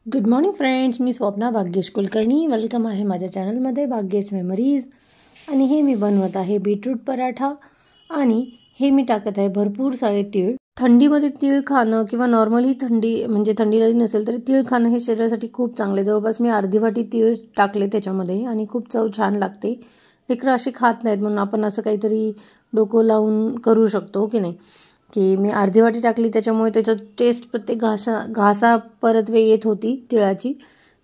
Good morning friends, मी Swapna Bhagyesh Kulkarni. Welcome आहे माझ्या चॅनलमध्ये भाग्येश मेमरीज. आणि हे मी बनवत आहे बीटरूट पराठा. आणि हे मी टाकत आहे भरपूर सारे तीळ. थंडीमध्ये तीळ खाणं किंवा नॉर्मली थंडी जरी नसेल तरी तीळ खाणं हे शरीरासाठी खूप चांगले. जवळपास मी अर्धी वाटी तीळ टाकले त्याच्यामध्ये आणि खूप चव छान लागते. लेकरं अशी खात नाहीत म्हणून आपण असं काहीतरी डोकं लावून करू शकतो की नाही, की मी अर्धी वाटी टाकली त्याच्यामुळे त्याचं टेस्ट प्रत्येक घासा परत येत होती तिळाची.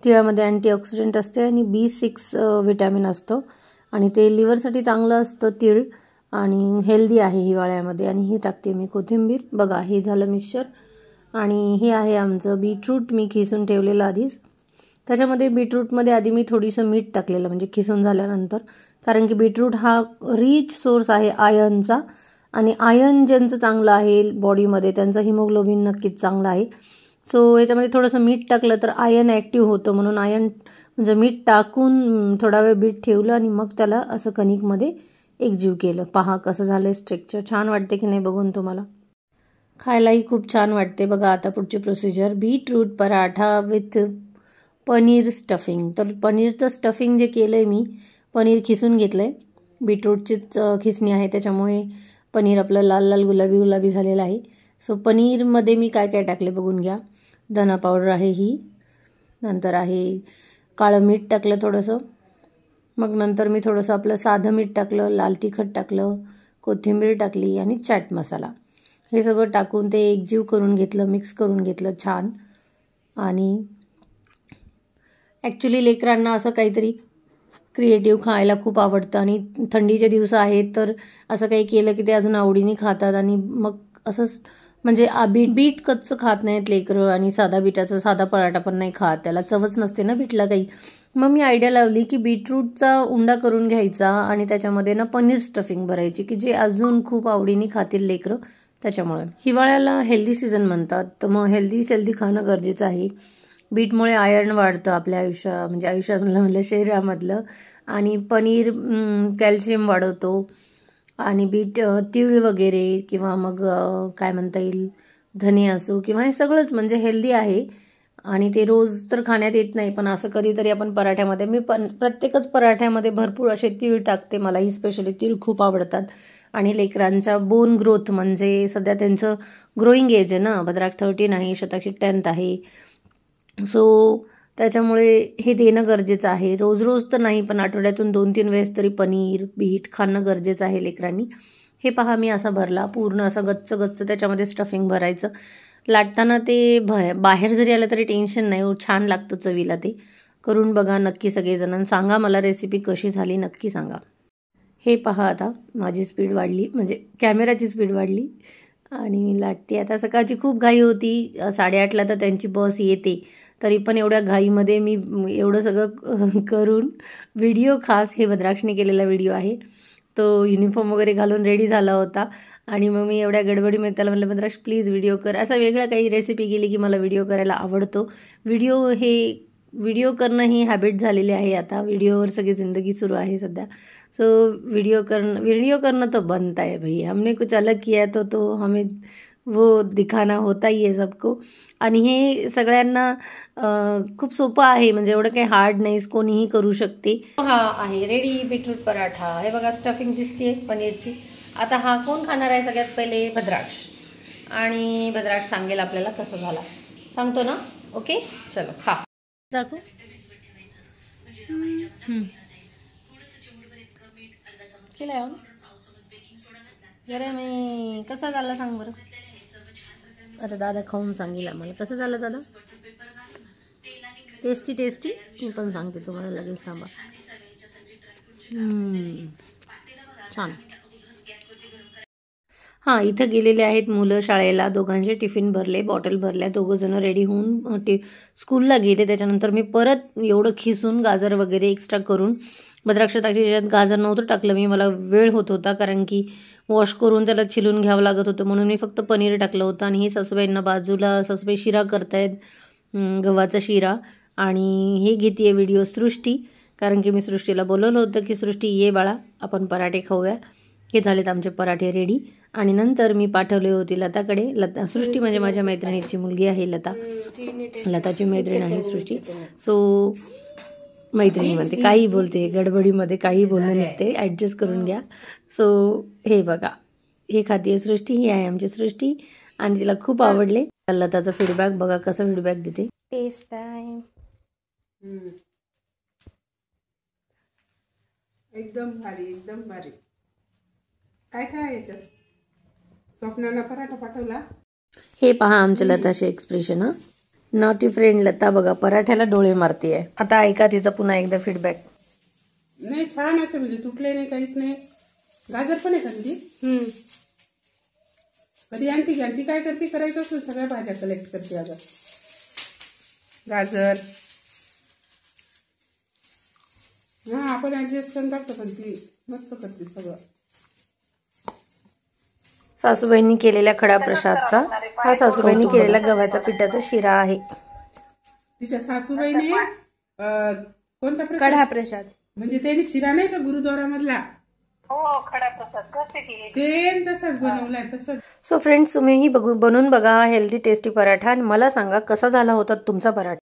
तिळामध्ये अँटीऑक्सिडंट असते आणि B6 विटॅमिन असतं आणि ते लिव्हरसाठी चांगलं असतं तीळ आणि हेल्दी आहे हिवाळ्यामध्ये. आणि ही टाकते मी कोथिंबीर. बघा, हे झालं मिक्सचर. आणि हे आहे आमचं बीटरूट मी खिसून ठेवलेलं आधीच. त्याच्यामध्ये बीटरूटमध्ये आधी मी थोडीसं मीठ टाकलेलं म्हणजे खिसून झाल्यानंतर, कारण की बीटरूट हा रिच सोर्स आहे आयर्नचा. आणि आयर्न ज्यांचं चांगलं आहे बॉडीमध्ये त्यांचं हिमोग्लोबिन नक्कीच चांगलं आहे. सो याच्यामध्ये थोडंसं मीठ टाकलं तर आयर्न ॲक्टिव्ह होतं, म्हणून आयर्न म्हणजे मीठ टाकून थोडा वेळ बीट ठेवलं आणि मग त्याला असं कणिकमध्ये एकजीव केलं. पहा कसं झालं स्ट्रक्चर. छान वाटते की नाही बघून तुम्हाला? खायलाही खूप छान वाटते. बघा आता पुढची procedure, beetroot paratha with paneer stuffing. तर पनीरचं स्टफिंग जे केलं आहे मी, पनीर खिसून घेतलं आहे. बीटरूटचीच खिसणी आहे त्याच्यामुळे पनीर आपलं लाल लाल गुलाबी गुलाबी झालेलं आहे. सो पनीरमध्ये मी काय काय टाकले बघून घ्या. धना पावडर आहे ही, नंतर आहे काळं मीठ टाकलं थोडंसं, मग नंतर मी थोडंसं आपलं साधं मीठ टाकलं, लाल तिखट टाकलं, कोथिंबीर टाकली आणि चाट मसाला. हे सगळं टाकून ते एकजीव करून घेतलं, मिक्स करून घेतलं छान. आणि ॲक्च्युली लेकरांना असं काहीतरी क्रिएटिव्ह खायला खूप आवडतं आणि थंडीचे दिवस आहेत तर असं काही केलं की ते अजून आवडीने खातात. आणि मग असंच म्हणजे बीट कच्चं खात नाहीत लेकरं आणि साधा पराठा पण नाही खात, त्याला चवच नसते ना बीटला काही. मग मी आयडिया लावली की बीटरूटचा उंडा करून घ्यायचा आणि त्याच्यामध्ये ना पनीर स्टफिंग भरायची की जे अजून खूप आवडीने खातील लेकरं. त्याच्यामुळे हिवाळ्याला हेल्दी सीझन म्हणतात, तर मग हेल्दी खाणं गरजेचं आहे. बीटमुळे आयर्न वाढतं आपल्या आयुष्यामधलं म्हणलं शरीरामधलं. आणि पनीर कॅल्शियम वाढवतो. आणि बीट तीळ वगैरे किंवा मग काय म्हणता येईल धने असो किंवा हे सगळंच म्हणजे हेल्दी आहे. आणि ते रोज तर खाण्यात येत नाही, पण असं कधीतरी आपण पराठ्यामध्ये, मी प्रत्येकच पराठ्यामध्ये भरपूर असे तीळ टाकते. मलाही स्पेशली तीळ खूप आवडतात. आणि लेकरांच्या बोन ग्रोथ म्हणजे सध्या त्यांचं ग्रोईंग एज आहे ना, भद्राक 13 आहे, शताक्षी 10th आहे. सो त्याच्यामुळे हे देणं गरजेचं आहे. रोज रोज तर नाही, पण आठवड्यातून 2-3 वेळेस तरी पनीर बीट खाणं गरजेचं आहे लेकरांनी. हे पहा मी असा भरला पूर्ण, असा गच्च गच्च त्याच्यामध्ये स्टफिंग भरायचं. लाटताना ते बाहेर जरी आलं तरी टेन्शन नाही, छान लागतं चवीला. ते करून बघा नक्की सगळेजण. सांगा मला रेसिपी कशी झाली नक्की सांगा. हे पहा आता माझी स्पीड वाढली, म्हणजे कॅमेराची स्पीड वाढली आणि मी लाटते आता. सकाळची खूप घाई होती, 8:30ला तर त्यांची बस येते. तरी पण एवढ्या घाईमध्ये मी एवढं सगळं करून व्हिडिओ, खास हे भद्राक्षने केलेला व्हिडिओ आहे. तो युनिफॉर्म वगैरे घालून रेडी झाला होता आणि मग मी एवढ्या गडबडीमध्ये त्याला म्हटलं, भद्राक्ष प्लीज व्हिडिओ कर. असा वेगळा काही रेसिपी केली की मला व्हिडिओ करायला आवडतो. व्हिडिओ करणं ही हॅबिट झालेली आहे आता. व्हिडिओवर सगळी जिंदगी सुरू आहे सध्या. सो व्हिडिओ करना तो बनता है भैया. हमने कुछ अलग किया तो हमें वो दिखाना होता ही है सबको. आणि हे सगळ्यांना खूप सोपं आहे, म्हणजे एवढं काही हार्ड नाही, कोणीही करू शकते. हा आहे रेडी बीटरूट पराठा. हे बघा स्टफिंग दिसते पनीरची. आता हा कोण खाणार आहे सगळ्यात पहिले? भद्राक्ष. आणि भद्राक्ष सांगेल आपल्याला कसं झाला. सांगतो ना? ओके चलो खा. दाखव. केलं अरे मी कसा झाला सांग बरं. आता दादा खाऊन सांगेल आम्हाला कसं झालं. दादा टेस्टी मी पण सांगते तुम्हाला लगेच, थांबा. छान. हां, इथं गेलेले आहेत मुलं शाळेला. दोघांचे टिफिन भरले, बॉटल भरल्या. दोघंजणं रेडी होऊन स्कूलला गेले. त्याच्यानंतर मी परत एवढं खिसून गाजर वगैरे एक्स्ट्रा करून, भद्राक्ष त्याच्यात गाजर नव्हतं टाकलं मी, मला वेळ होत होता कारण की वॉश करून त्याला छिलून घ्यावं लागत होतं, म्हणून मी फक्त पनीर टाकलं होतं. आणि हे सासूबाईंना बाजूला, सासूबाई शिरा करतायत, गव्हाचा शिरा. आणि हे घेते व्हिडिओ सृष्टी, कारण की मी सृष्टीला बोलवलं होतं की सृष्टी ये बाळा आपण पराठे खाऊया. हे झालेत आमचे पराठे रेडी. आणि नंतर मी पाठवले होते लताकडे. सृष्टी म्हणजे माझ्या मैत्रिणीची मुलगी आहे लता. लताची मैत्रीण आहे सृष्टी. सो मैत्रिणी म्हणते, काही बोलते, गडबडीमध्ये काही बोलणं निघते, ॲडजस्ट करून घ्या. सो हे बघा, हे खाते सृष्टी. ही आहे आमची सृष्टी आणि तिला खूप आवडले. लताचा फीडबॅक बघा, कसा फीडबॅक देते. Test time. एकदम भारी, एकदम भारी. काय काय याच्यात? स्वप्नाला पराठा पाठवला. हे पहा आमच्या लताचे एक्सप्रेशन. नॉटी फ्रेंड लता बघा पराठ्याला डोळे मारतीये. आता ऐका तिचा पुन्हा एकदा फीडबॅक. नाही, छान असं म्हणजे तुटले नाही, काहीच नाही. गाजर पण आहे का कधी कधी आणखी आणखी काय करते, करायचं असेल सगळ्या भाज्या कलेक्ट करते. आता गाजर हा आपण ऍडजस्ट करून टाकतो, पण ती मस्त करते सगळं. सासूबाईंनी केलेल्या खडा प्रसादचा हा सासूबाईंनी केलेला गव्हाचा पिठाचा शिरा आहे. तिच्या सासूबाईने कोणता कढा प्रसाद म्हणजे त्याने शिरा नाही का गुरुद्वारामधला, हो खडा प्रसाद करते की सेम तसाच बनवलाय तसंच. सो फ्रेंड्स, तुम्हीही बनवून बघा हेल्दी टेस्टी पराठा आणि मला सांगा कसा झाला होता तुमचा पराठा.